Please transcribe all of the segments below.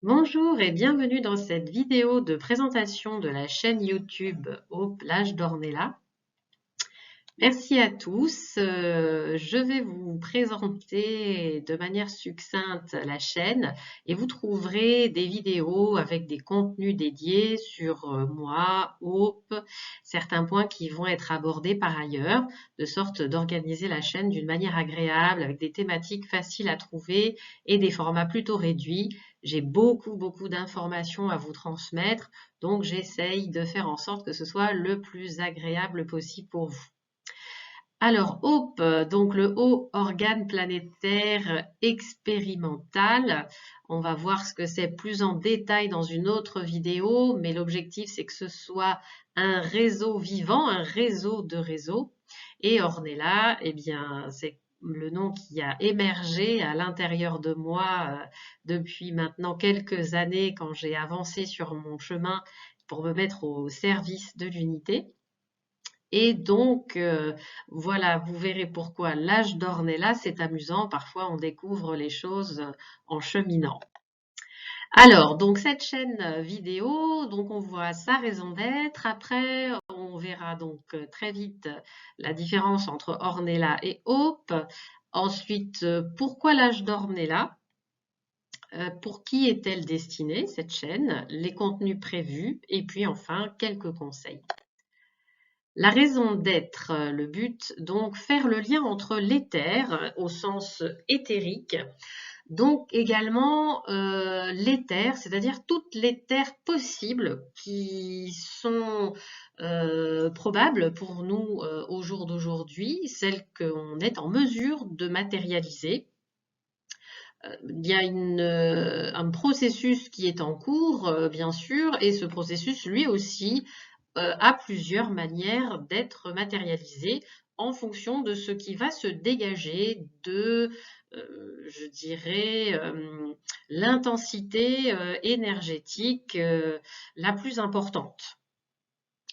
Bonjour et bienvenue dans cette vidéo de présentation de la chaîne YouTube Aux plages d'Ornella. Merci à tous. Je vais vous présenter de manière succincte la chaîne et vous trouverez des vidéos avec des contenus dédiés sur moi, Hope, certains points qui vont être abordés par ailleurs, de sorte d'organiser la chaîne d'une manière agréable avec des thématiques faciles à trouver et des formats plutôt réduits. J'ai beaucoup d'informations à vous transmettre, donc j'essaye de faire en sorte que ce soit le plus agréable possible pour vous. Alors, HOPE, donc le Haut Organe Planétaire Expérimental, on va voir ce que c'est plus en détail dans une autre vidéo, mais l'objectif c'est que ce soit un réseau vivant, un réseau de réseaux. Et Ornella, eh bien, c'est le nom qui a émergé à l'intérieur de moi depuis maintenant quelques années quand j'ai avancé sur mon chemin pour me mettre au service de l'unité. Et donc, voilà, vous verrez pourquoi l'âge d'Ornella, c'est amusant. Parfois, on découvre les choses en cheminant. Alors, donc cette chaîne vidéo, donc on voit sa raison d'être. Après, on verra donc très vite la différence entre Ornella et Hope. Ensuite, pourquoi l'âge d'Ornella? Pour qui est-elle destinée, cette chaîne? Les contenus prévus. Et puis enfin, quelques conseils. La raison d'être, le but, donc faire le lien entre l'éther au sens éthérique, donc également l'éther, c'est-à-dire toutes les terres possibles qui sont probables pour nous au jour d'aujourd'hui, celles qu'on est en mesure de matérialiser. Il y a un processus qui est en cours, bien sûr, et ce processus, lui aussi, a plusieurs manières d'être matérialisé en fonction de ce qui va se dégager de, je dirais, l'intensité énergétique la plus importante.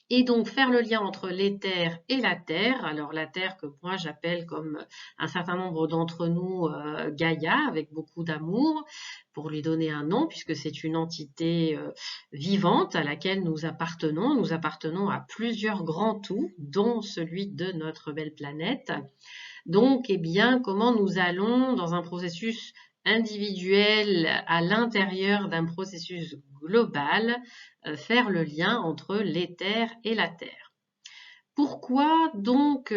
Et donc faire le lien entre l'éther et la terre. Alors la terre que moi j'appelle comme un certain nombre d'entre nous Gaïa, avec beaucoup d'amour, pour lui donner un nom, puisque c'est une entité vivante à laquelle nous appartenons. Nous appartenons à plusieurs grands tout, dont celui de notre belle planète. Donc, eh bien, comment nous allons dans un processus individuel à l'intérieur d'un processus global faire le lien entre l'éther et la terre. Pourquoi donc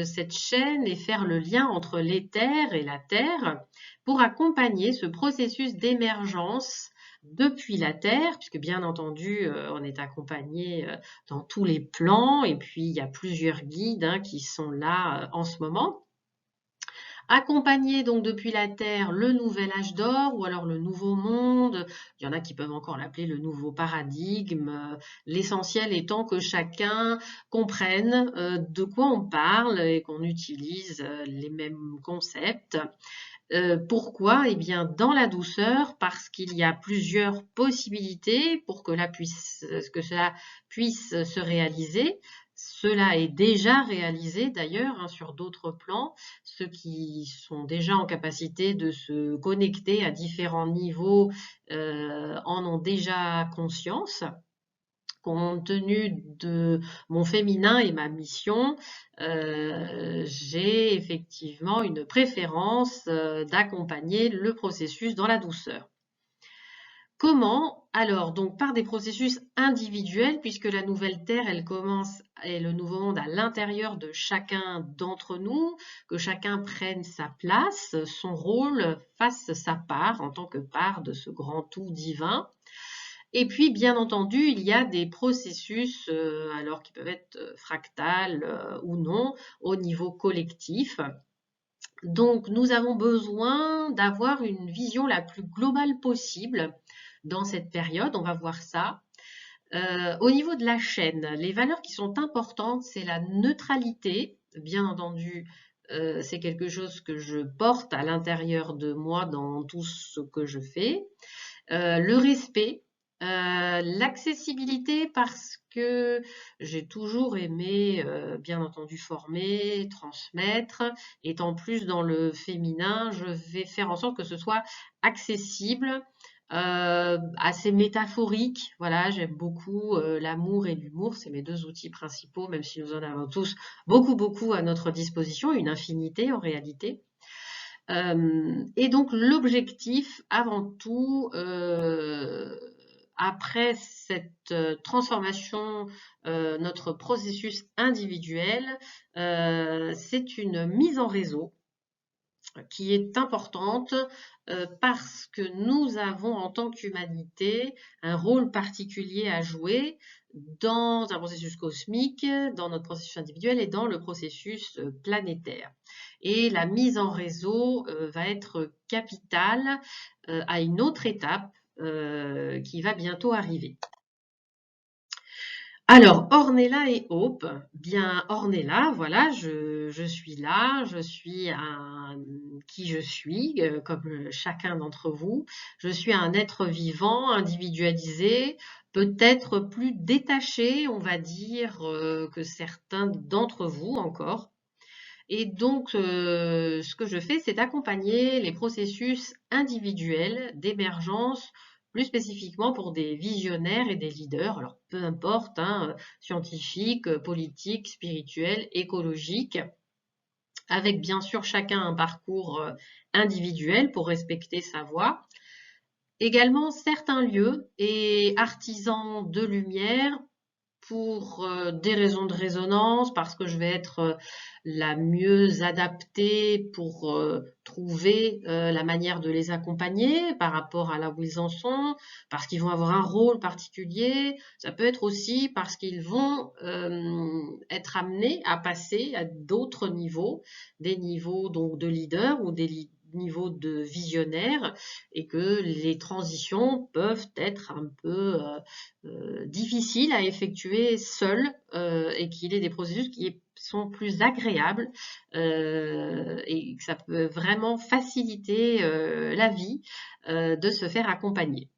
cette chaîne et faire le lien entre l'éther et la terre pour accompagner ce processus d'émergence depuis la terre, puisque bien entendu on est accompagné dans tous les plans et puis il y a plusieurs guides qui sont là en ce moment. Accompagner donc depuis la Terre le nouvel âge d'or ou alors le nouveau monde, il y en a qui peuvent encore l'appeler le nouveau paradigme, l'essentiel étant que chacun comprenne de quoi on parle et qu'on utilise les mêmes concepts. Pourquoi? Eh bien, dans la douceur, parce qu'il y a plusieurs possibilités pour que cela puisse se réaliser. Cela est déjà réalisé d'ailleurs sur d'autres plans. Ceux qui sont déjà en capacité de se connecter à différents niveaux en ont déjà conscience. Compte tenu de mon féminin et ma mission, j'ai effectivement une préférence d'accompagner le processus dans la douceur. Comment? Alors, donc par des processus individuels, puisque la nouvelle Terre, elle commence, et le nouveau monde à l'intérieur de chacun d'entre nous, que chacun prenne sa place, son rôle, fasse sa part en tant que part de ce grand tout divin. Et puis, bien entendu, il y a des processus, alors qui peuvent être fractales ou non, au niveau collectif. Donc, nous avons besoin d'avoir une vision la plus globale possible dans cette période. On va voir ça. Au niveau de la chaîne, les valeurs qui sont importantes, c'est la neutralité. Bien entendu, c'est quelque chose que je porte à l'intérieur de moi dans tout ce que je fais. Le respect, l'accessibilité parce que j'ai toujours aimé, bien entendu, former, transmettre. Étant plus dans le féminin, je vais faire en sorte que ce soit accessible assez métaphorique. Voilà, j'aime beaucoup l'amour et l'humour, c'est mes deux outils principaux, même si nous en avons tous beaucoup à notre disposition, une infinité en réalité. Et donc l'objectif, avant tout, après cette transformation, notre processus individuel, c'est une mise en réseau qui est importante parce que nous avons en tant qu'humanité un rôle particulier à jouer dans un processus cosmique, dans notre processus individuel et dans le processus planétaire. Et la mise en réseau va être capitale à une autre étape qui va bientôt arriver. Alors, Ornella et Hope, bien Ornella, voilà, je suis là, je suis qui je suis, comme chacun d'entre vous. Je suis un être vivant, individualisé, peut-être plus détaché, on va dire, que certains d'entre vous encore. Et donc, ce que je fais, c'est accompagner les processus individuels d'émergence, plus spécifiquement pour des visionnaires et des leaders, alors peu importe, hein, scientifiques, politiques, spirituels, écologiques, avec bien sûr chacun un parcours individuel pour respecter sa voie. Également certains lieux et artisans de lumière pour des raisons de résonance, parce que je vais être la mieux adaptée pour trouver la manière de les accompagner par rapport à là où ils en sont, parce qu'ils vont avoir un rôle particulier. Ça peut être aussi parce qu'ils vont être amenés à passer à d'autres niveaux, des niveaux donc de leader ou des niveaux de visionnaire, et que les transitions peuvent être un peu difficile à effectuer seul et qu'il est des processus qui sont plus agréables et que ça peut vraiment faciliter la vie de se faire accompagner.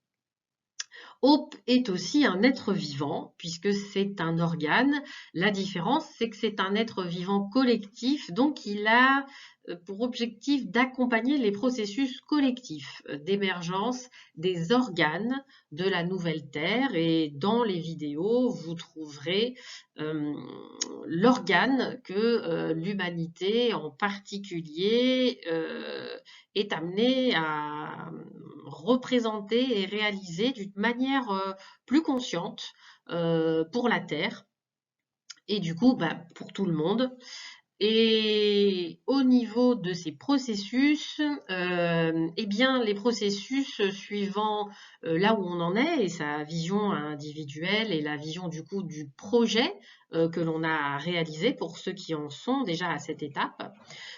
Hope est aussi un être vivant, puisque c'est un organe. La différence, c'est que c'est un être vivant collectif, donc il a pour objectif d'accompagner les processus collectifs d'émergence des organes de la nouvelle Terre. Et dans les vidéos, vous trouverez l'organe que l'humanité en particulier est amenée à représenter et réaliser d'une manière plus consciente pour la Terre et du coup pour tout le monde. Et au niveau de ces processus, eh bien les processus suivant là où on en est et sa vision individuelle et la vision du coup du projet que l'on a réalisé pour ceux qui en sont déjà à cette étape,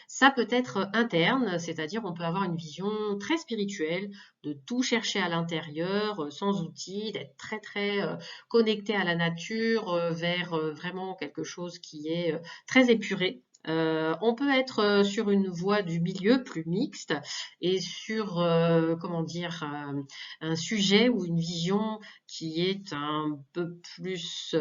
ça peut être interne, c'est-à-dire on peut avoir une vision très spirituelle, de tout chercher à l'intérieur, sans outils, d'être très connecté à la nature, vers vraiment quelque chose qui est très épuré. On peut être sur une voie du milieu plus mixte et sur comment dire un sujet ou une vision qui est un peu plus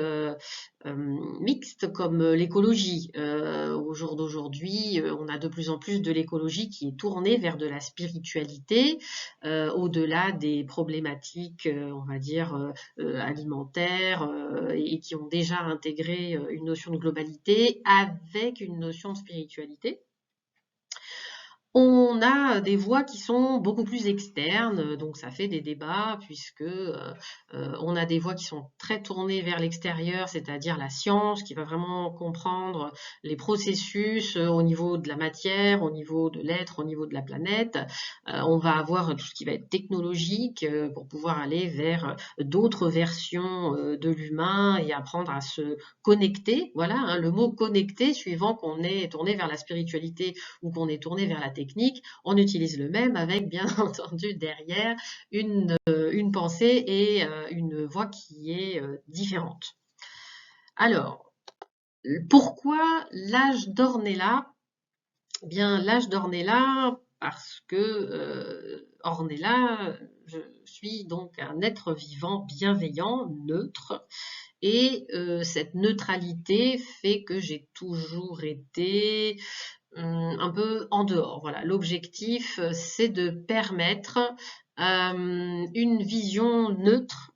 mixte comme l'écologie. Au jour d'aujourd'hui, on a de plus en plus de l'écologie qui est tournée vers de la spiritualité, au-delà des problématiques, on va dire, alimentaires, et qui ont déjà intégré une notion de globalité avec une notion de spiritualité. On a des voix qui sont beaucoup plus externes, donc ça fait des débats puisque on a des voix qui sont très tournées vers l'extérieur, c'est-à-dire la science qui va vraiment comprendre les processus au niveau de la matière, au niveau de l'être, au niveau de la planète. On va avoir tout ce qui va être technologique pour pouvoir aller vers d'autres versions de l'humain et apprendre à se connecter. Voilà, hein, le mot connecter, suivant qu'on est tourné vers la spiritualité ou qu'on est tourné vers la technique, on utilise le même avec bien entendu derrière une pensée et une voix qui est différente. Alors, pourquoi l'âge d'Ornella? Bien, l'âge d'Ornella, parce que Ornella, je suis donc un être vivant bienveillant, neutre, et cette neutralité fait que j'ai toujours été un peu en dehors. Voilà, l'objectif, c'est de permettre une vision neutre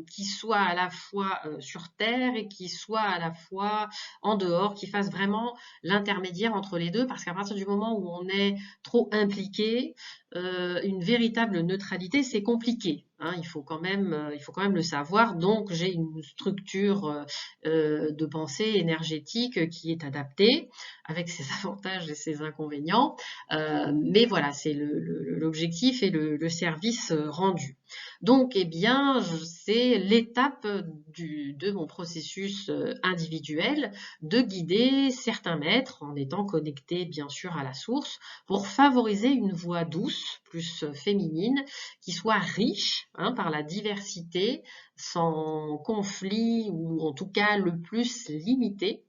qui soit à la fois sur Terre et qui soit à la fois en dehors, qui fasse vraiment l'intermédiaire entre les deux, parce qu'à partir du moment où on est trop impliqué, une véritable neutralité, c'est compliqué. Hein, il faut quand même le savoir. Donc, j'ai une structure de pensée énergétique qui est adaptée, avec ses avantages et ses inconvénients. Mais voilà, c'est l'objectif et le service rendu. Donc, eh bien, c'est l'étape de mon processus individuel de guider certains maîtres en étant connecté bien sûr à la source pour favoriser une voix douce, plus féminine, qui soit riche hein, par la diversité, sans conflit ou en tout cas le plus limité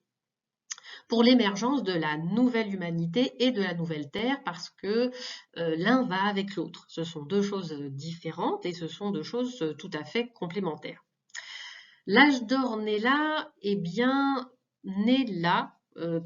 pour l'émergence de la nouvelle humanité et de la nouvelle terre parce que l'un va avec l'autre. Ce sont deux choses différentes et ce sont deux choses tout à fait complémentaires. L'âge d'or né là, eh bien, né là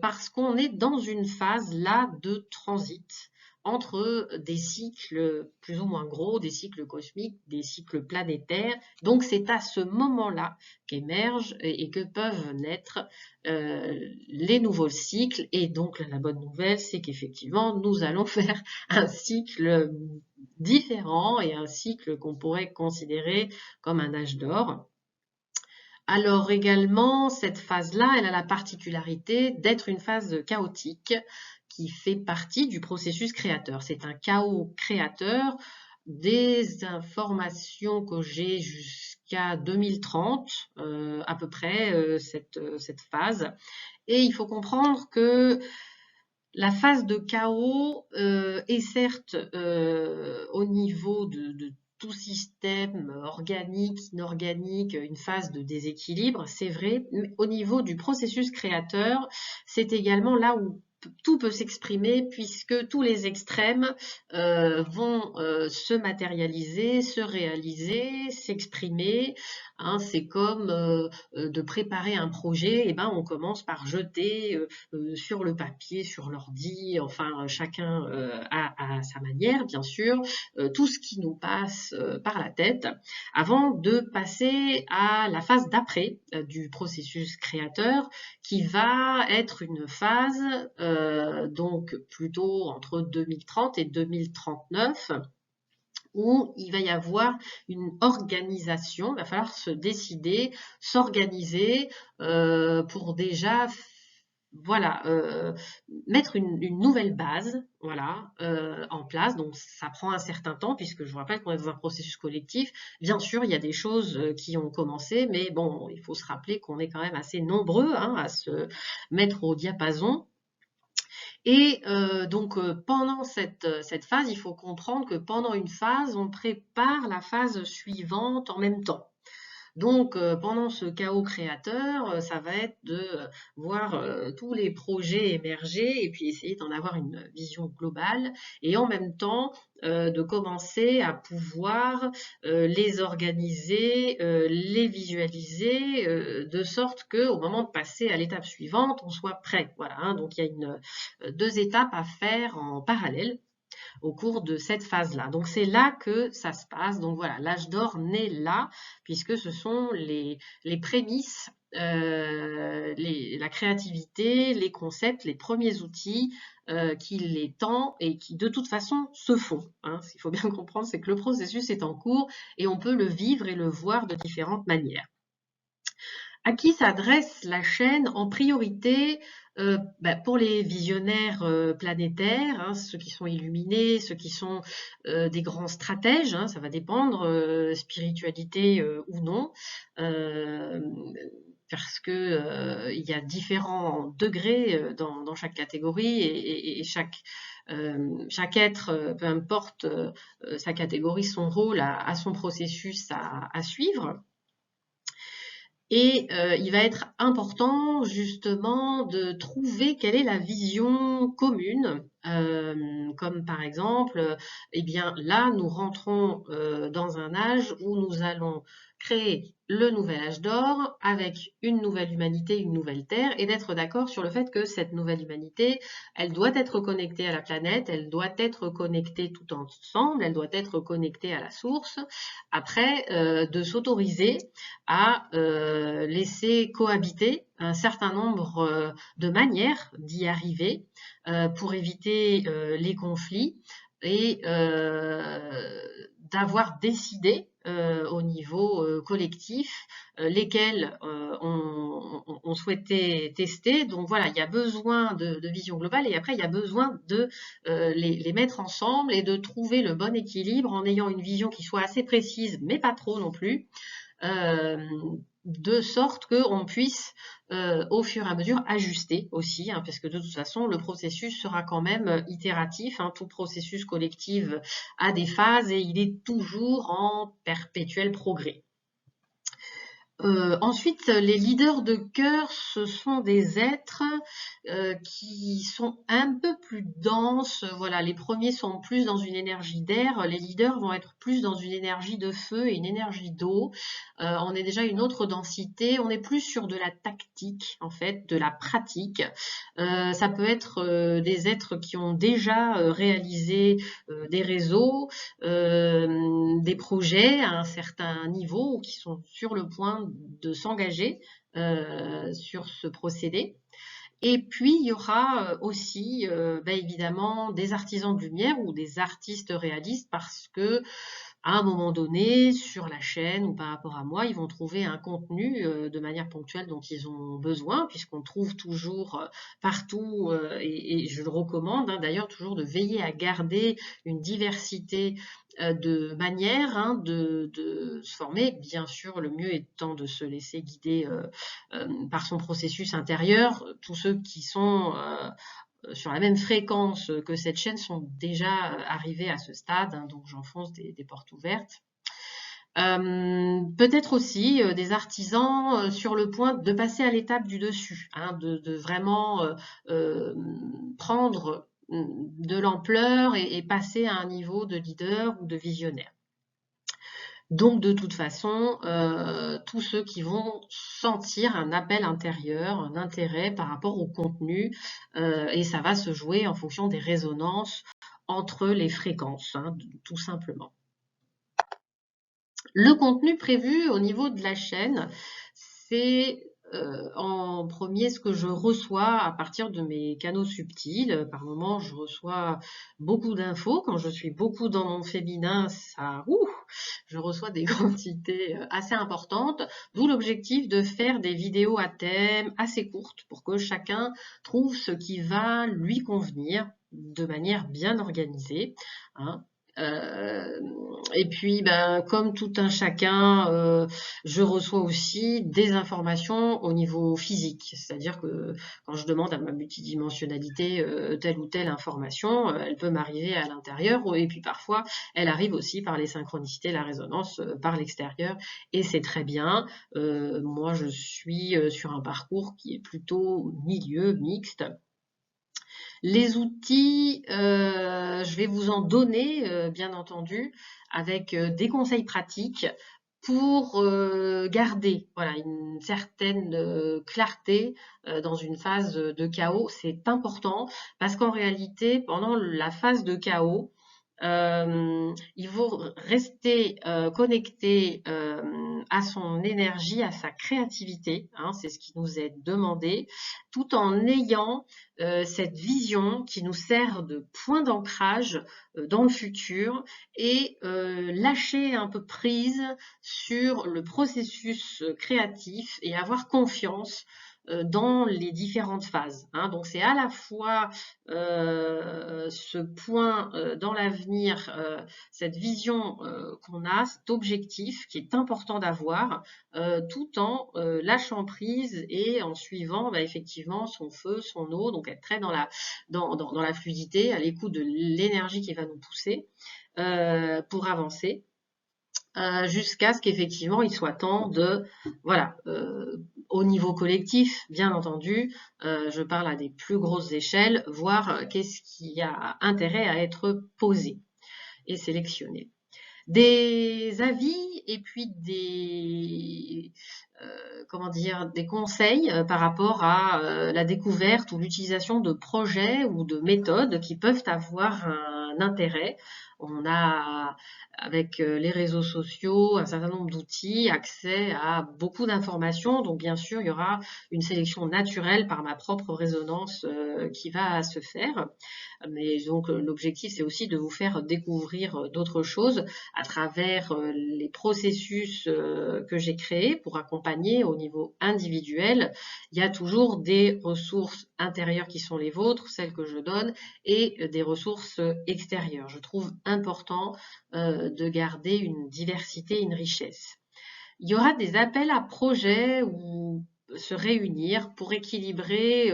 parce qu'on est dans une phase là de transit entre des cycles plus ou moins gros, des cycles cosmiques, des cycles planétaires. Donc c'est à ce moment-là qu'émergent et que peuvent naître les nouveaux cycles. Et donc la bonne nouvelle, c'est qu'effectivement, nous allons faire un cycle différent et un cycle qu'on pourrait considérer comme un âge d'or. Alors également, cette phase-là, elle a la particularité d'être une phase chaotique qui fait partie du processus créateur. C'est un chaos créateur des informations que j'ai jusqu'à 2030, à peu près, cette phase. Et il faut comprendre que la phase de chaos est certes au niveau de tout système organique, inorganique, une phase de déséquilibre, c'est vrai, mais au niveau du processus créateur, c'est également là où tout peut s'exprimer puisque tous les extrêmes vont se matérialiser, se réaliser, s'exprimer. Hein, c'est comme de préparer un projet, et ben on commence par jeter sur le papier, sur l'ordi, enfin chacun à sa manière bien sûr, tout ce qui nous passe par la tête, avant de passer à la phase d'après du processus créateur, qui va être une phase donc plutôt entre 2030 et 2039, où il va y avoir une organisation, il va falloir se décider, s'organiser pour déjà voilà, mettre une nouvelle base voilà, en place. Donc ça prend un certain temps puisque je vous rappelle qu'on est dans un processus collectif. Bien sûr, il y a des choses qui ont commencé, mais bon, il faut se rappeler qu'on est quand même assez nombreux hein, à se mettre au diapason. Et donc pendant cette phase, il faut comprendre que pendant une phase, on prépare la phase suivante en même temps. Donc pendant ce chaos créateur, ça va être de voir tous les projets émerger et puis essayer d'en avoir une vision globale et en même temps de commencer à pouvoir les organiser, les visualiser de sorte que au moment de passer à l'étape suivante, on soit prêt. Voilà, hein. Donc il y a deux étapes à faire en parallèle au cours de cette phase-là. Donc c'est là que ça se passe. Donc voilà, l'âge d'or naît là, puisque ce sont les prémices, la créativité, les concepts, les premiers outils qu'il est temps et qui de toute façon se font. Hein. Ce qu'il faut bien comprendre, c'est que le processus est en cours et on peut le vivre et le voir de différentes manières. À qui s'adresse la chaîne en priorité pour les visionnaires planétaires, hein, ceux qui sont illuminés, ceux qui sont des grands stratèges, hein, ça va dépendre, spiritualité ou non, parce que il y a différents degrés dans chaque catégorie et chaque être, peu importe sa catégorie, son rôle, a son processus à suivre. Et il va être important justement de trouver quelle est la vision commune, comme par exemple, eh bien là nous rentrons dans un âge où nous allons créer le nouvel âge d'or avec une nouvelle humanité, une nouvelle terre, et d'être d'accord sur le fait que cette nouvelle humanité, elle doit être connectée à la planète, elle doit être connectée tout ensemble, elle doit être connectée à la source, après de s'autoriser à laisser cohabiter un certain nombre de manières d'y arriver pour éviter les conflits et d'avoir décidé au niveau collectif lesquels on souhaitait tester. Donc voilà, il y a besoin de vision globale et après il y a besoin de les mettre ensemble et de trouver le bon équilibre en ayant une vision qui soit assez précise mais pas trop non plus. De sorte qu'on puisse au fur et à mesure ajuster aussi, hein, parce que de toute façon le processus sera quand même itératif, hein, tout processus collectif a des phases et il est toujours en perpétuel progrès. Ensuite, les leaders de cœur, ce sont des êtres qui sont un peu plus denses. Voilà, les premiers sont plus dans une énergie d'air, les leaders vont être plus dans une énergie de feu et une énergie d'eau. On est déjà une autre densité, on est plus sur de la tactique, en fait, de la pratique. Ça peut être des êtres qui ont déjà réalisé des réseaux, des projets à un certain niveau ou qui sont sur le point de s'engager sur ce procédé. Et puis, il y aura aussi, évidemment, des artisans de lumière ou des artistes réalistes parce que à un moment donné, sur la chaîne ou par rapport à moi, ils vont trouver un contenu de manière ponctuelle dont ils ont besoin, puisqu'on trouve toujours partout, et je le recommande, hein, d'ailleurs, toujours de veiller à garder une diversité de manières hein, de se former. Bien sûr, le mieux étant de se laisser guider par son processus intérieur. Tous ceux qui sont sur la même fréquence que cette chaîne sont déjà arrivés à ce stade, hein, donc j'enfonce des portes ouvertes. Peut-être aussi des artisans sur le point de passer à l'étape du dessus, hein, de vraiment prendre de l'ampleur et passer à un niveau de leader ou de visionnaire. Donc de toute façon, tous ceux qui vont sentir un appel intérieur, un intérêt par rapport au contenu, et ça va se jouer en fonction des résonances entre les fréquences, hein, tout simplement. Le contenu prévu au niveau de la chaîne, c'est en premier ce que je reçois à partir de mes canaux subtils. Par moment, je reçois beaucoup d'infos. Quand je suis beaucoup dans mon féminin, je reçois des quantités assez importantes. D'où l'objectif de faire des vidéos à thème assez courtes pour que chacun trouve ce qui va lui convenir de manière bien organisée, hein. Et puis, comme tout un chacun, je reçois aussi des informations au niveau physique. C'est-à-dire que quand je demande à ma multidimensionnalité telle ou telle information, elle peut m'arriver à l'intérieur et puis parfois, elle arrive aussi par les synchronicités, la résonance par l'extérieur et c'est très bien. Moi, je suis sur un parcours qui est plutôt milieu, mixte. Les outils, je vais vous en donner, bien entendu, avec des conseils pratiques pour garder voilà, une certaine clarté dans une phase de chaos. C'est important parce qu'en réalité, pendant la phase de chaos, il faut rester connecté à son énergie, à sa créativité, hein, c'est ce qui nous est demandé, tout en ayant cette vision qui nous sert de point d'ancrage dans le futur et lâcher un peu prise sur le processus créatif et avoir confiance dans les différentes phases, hein. Donc c'est à la fois ce point dans l'avenir, cette vision qu'on a, cet objectif qui est important d'avoir, tout en lâchant prise et en suivant effectivement son feu, son eau, donc être très dans la fluidité, à l'écoute de l'énergie qui va nous pousser pour avancer. Jusqu'à ce qu'effectivement il soit temps de, voilà, au niveau collectif, bien entendu, je parle à des plus grosses échelles, voir qu'est-ce qui a intérêt à être posé et sélectionné. des avis et puis comment dire, des conseils par rapport à la découverte ou l'utilisation de projets ou de méthodes qui peuvent avoir un intérêt. On a, avec les réseaux sociaux, un certain nombre d'outils, accès à beaucoup d'informations. Donc, bien sûr, il y aura une sélection naturelle par ma propre résonance qui va se faire. Mais donc, l'objectif, c'est aussi de vous faire découvrir d'autres choses à travers les processus que j'ai créés pour accompagner au niveau individuel. Il y a toujours des ressources intérieures qui sont les vôtres, celles que je donne, et des ressources extérieures. Je trouve important de garder une diversité, une richesse. Il y aura des appels à projets ou se réunir pour équilibrer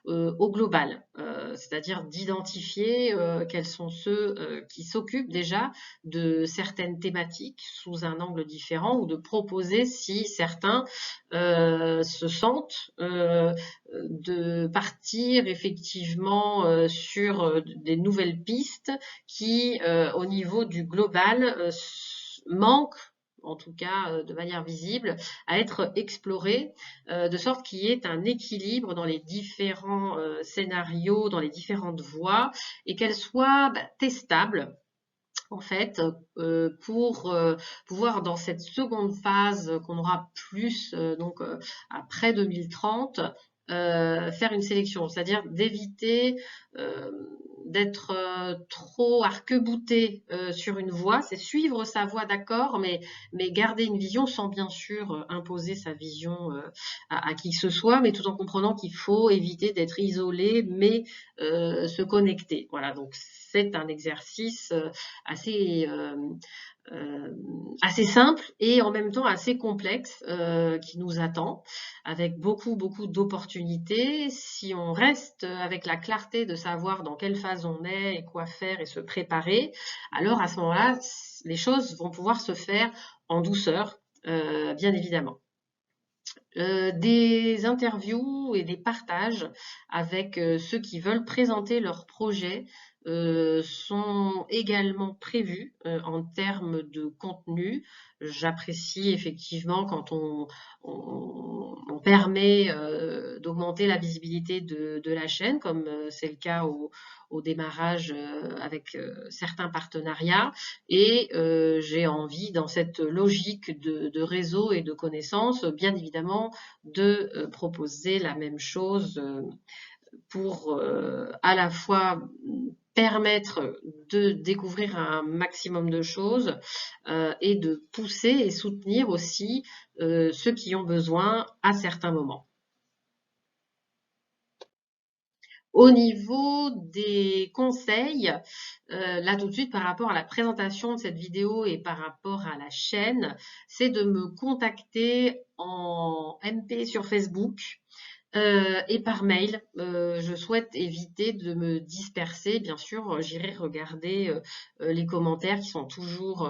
au global, c'est-à-dire d'identifier quels sont ceux qui s'occupent déjà de certaines thématiques sous un angle différent ou de proposer si certains se sentent de partir effectivement sur des nouvelles pistes qui, au niveau du global, manquent en tout cas de manière visible, à être explorée, de sorte qu'il y ait un équilibre dans les différents scénarios, dans les différentes voies, et qu'elles soient testables en fait, pour pouvoir dans cette seconde phase qu'on aura plus donc après 2030, faire une sélection, c'est-à-dire d'éviter d'être trop arc-bouté sur une voie, c'est suivre sa voie d'accord, mais garder une vision sans bien sûr imposer sa vision à qui que ce soit, mais tout en comprenant qu'il faut éviter d'être isolé, mais se connecter. Voilà, donc c'est un exercice assez assez simple et en même temps assez complexe qui nous attend, avec beaucoup d'opportunités. Si on reste avec la clarté de savoir dans quelle phase on est et quoi faire et se préparer, alors à ce moment-là, les choses vont pouvoir se faire en douceur, bien évidemment. Des interviews et des partages avec ceux qui veulent présenter leur projet sont également prévus en termes de contenu. J'apprécie effectivement quand on permet d'augmenter la visibilité de la chaîne, comme c'est le cas au démarrage avec certains partenariats. Et j'ai envie, dans cette logique de réseau et de connaissances, bien évidemment, de proposer la même chose pour à la fois permettre de découvrir un maximum de choses et de pousser et soutenir aussi ceux qui ont besoin à certains moments. Au niveau des conseils, là tout de suite par rapport à la présentation de cette vidéo et par rapport à la chaîne, c'est de me contacter en MP sur Facebook et par mail. Je souhaite éviter de me disperser. Bien sûr, j'irai regarder les commentaires qui sont toujours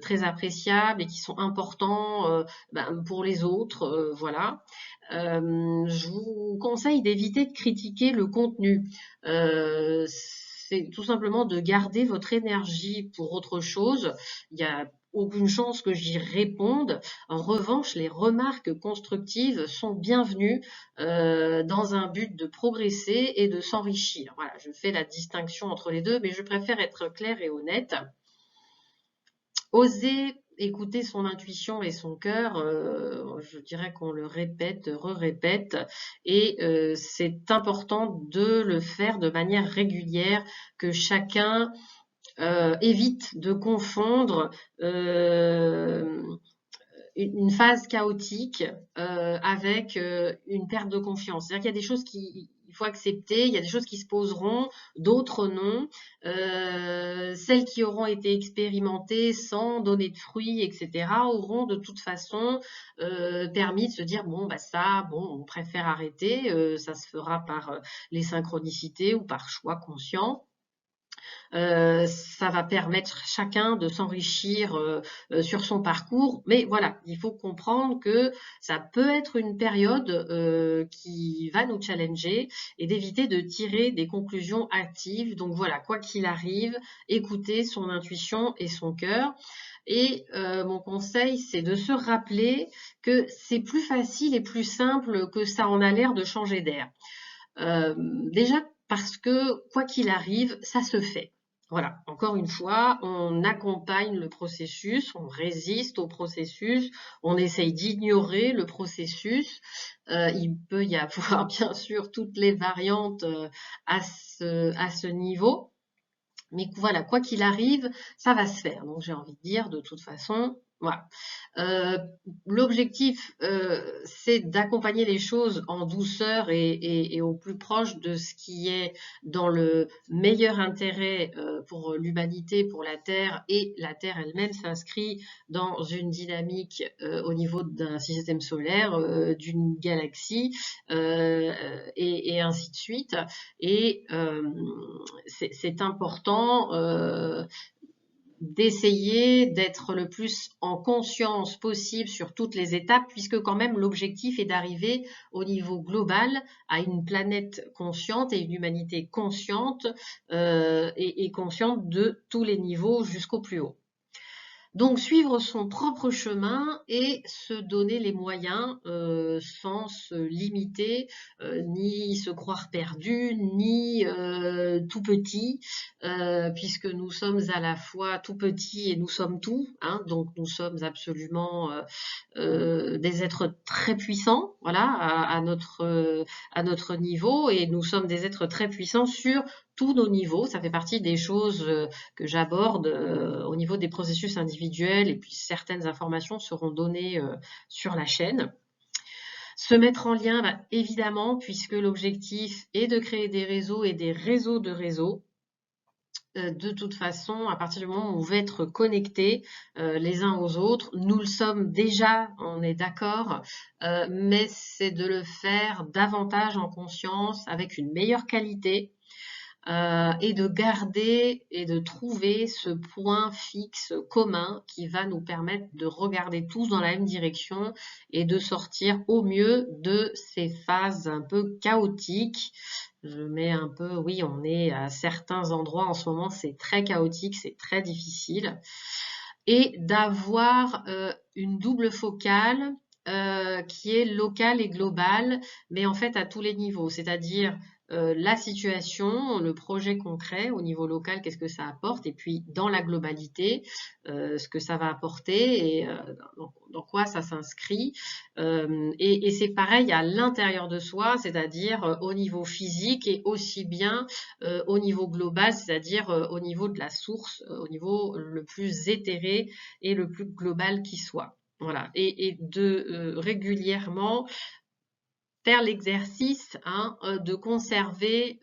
très appréciables et qui sont importants pour les autres. Voilà. Je vous conseille d'éviter de critiquer le contenu. C'est tout simplement de garder votre énergie pour autre chose. Il y a aucune chance que j'y réponde. En revanche, les remarques constructives sont bienvenues dans un but de progresser et de s'enrichir. Voilà, je fais la distinction entre les deux, mais je préfère être claire et honnête. Oser écouter son intuition et son cœur, je dirais qu'on le répète, re-répète, et c'est important de le faire de manière régulière, que chacun évite de confondre une phase chaotique avec une perte de confiance. C'est-à-dire qu'il y a des choses qu'il faut accepter, il y a des choses qui se poseront, d'autres non. Celles qui auront été expérimentées sans donner de fruits, etc., auront de toute façon permis de se dire bon bah ça, bon on préfère arrêter, ça se fera par les synchronicités ou par choix conscient. Ça va permettre chacun de s'enrichir sur son parcours. Mais voilà, il faut comprendre que ça peut être une période qui va nous challenger et d'éviter de tirer des conclusions hâtives. Donc voilà, quoi qu'il arrive, écouter son intuition et son cœur. Et mon conseil, c'est de se rappeler que c'est plus facile et plus simple que ça en a l'air de changer d'air. Déjà parce que quoi qu'il arrive, ça se fait. Voilà, encore une fois, on accompagne le processus, on résiste au processus, on essaye d'ignorer le processus. Il peut y avoir bien sûr toutes les variantes à ce niveau. Mais voilà, quoi qu'il arrive, ça va se faire. Donc j'ai envie de dire, de toute façon, voilà. L'objectif, c'est d'accompagner les choses en douceur et au plus proche de ce qui est dans le meilleur intérêt pour l'humanité, pour la Terre, et la Terre elle-même s'inscrit dans une dynamique au niveau d'un système solaire, d'une galaxie, et ainsi de suite. Et c'est important d'essayer d'être le plus en conscience possible sur toutes les étapes, puisque quand même l'objectif est d'arriver au niveau global à une planète consciente et une humanité consciente et consciente de tous les niveaux jusqu'au plus haut. Donc suivre son propre chemin et se donner les moyens sans se limiter, ni se croire perdu, ni tout petit, puisque nous sommes à la fois tout petits et nous sommes tout, hein, donc nous sommes absolument des êtres très puissants, voilà, à notre niveau, et nous sommes des êtres très puissants sur tous nos niveaux. Ça fait partie des choses que j'aborde au niveau des processus individuels, et puis certaines informations seront données sur la chaîne. Se mettre en lien, bah, évidemment, puisque l'objectif est de créer des réseaux et des réseaux de réseaux. De toute façon, à partir du moment où on veut être connectés les uns aux autres, nous le sommes déjà, on est d'accord, mais c'est de le faire davantage en conscience, avec une meilleure qualité, et de garder et de trouver ce point fixe commun qui va nous permettre de regarder tous dans la même direction et de sortir au mieux de ces phases un peu chaotiques. Je mets un peu, oui, on est à certains endroits en ce moment, c'est très chaotique, c'est très difficile. Et d'avoir une double focale qui est locale et globale, mais en fait à tous les niveaux, c'est-à-dire la situation, le projet concret au niveau local, qu'est-ce que ça apporte, et puis dans la globalité, ce que ça va apporter et dans quoi ça s'inscrit. Et c'est pareil à l'intérieur de soi, c'est-à-dire au niveau physique et aussi bien au niveau global, c'est-à-dire au niveau de la source, au niveau le plus éthéré et le plus global qui soit. Voilà, et de régulièrement faire l'exercice de conserver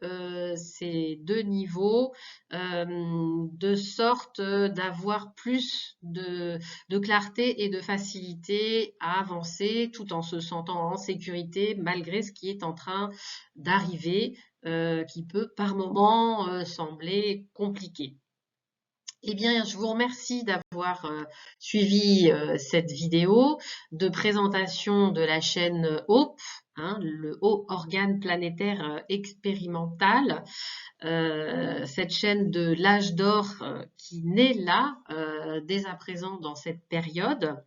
ces deux niveaux de sorte d'avoir plus de clarté et de facilité à avancer tout en se sentant en sécurité malgré ce qui est en train d'arriver, qui peut par moments sembler compliqué. Eh bien, je vous remercie d'avoir suivi cette vidéo de présentation de la chaîne HOPE, le Haut Organe Planétaire Expérimental, cette chaîne de l'âge d'or qui naît là, dès à présent dans cette période.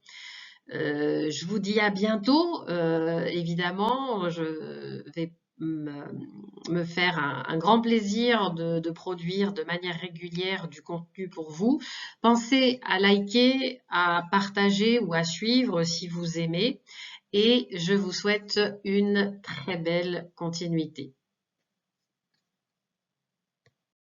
Je vous dis à bientôt, évidemment, je vais me faire un grand plaisir de produire de manière régulière du contenu pour vous. Pensez à liker, à partager ou à suivre si vous aimez, et je vous souhaite une très belle continuité.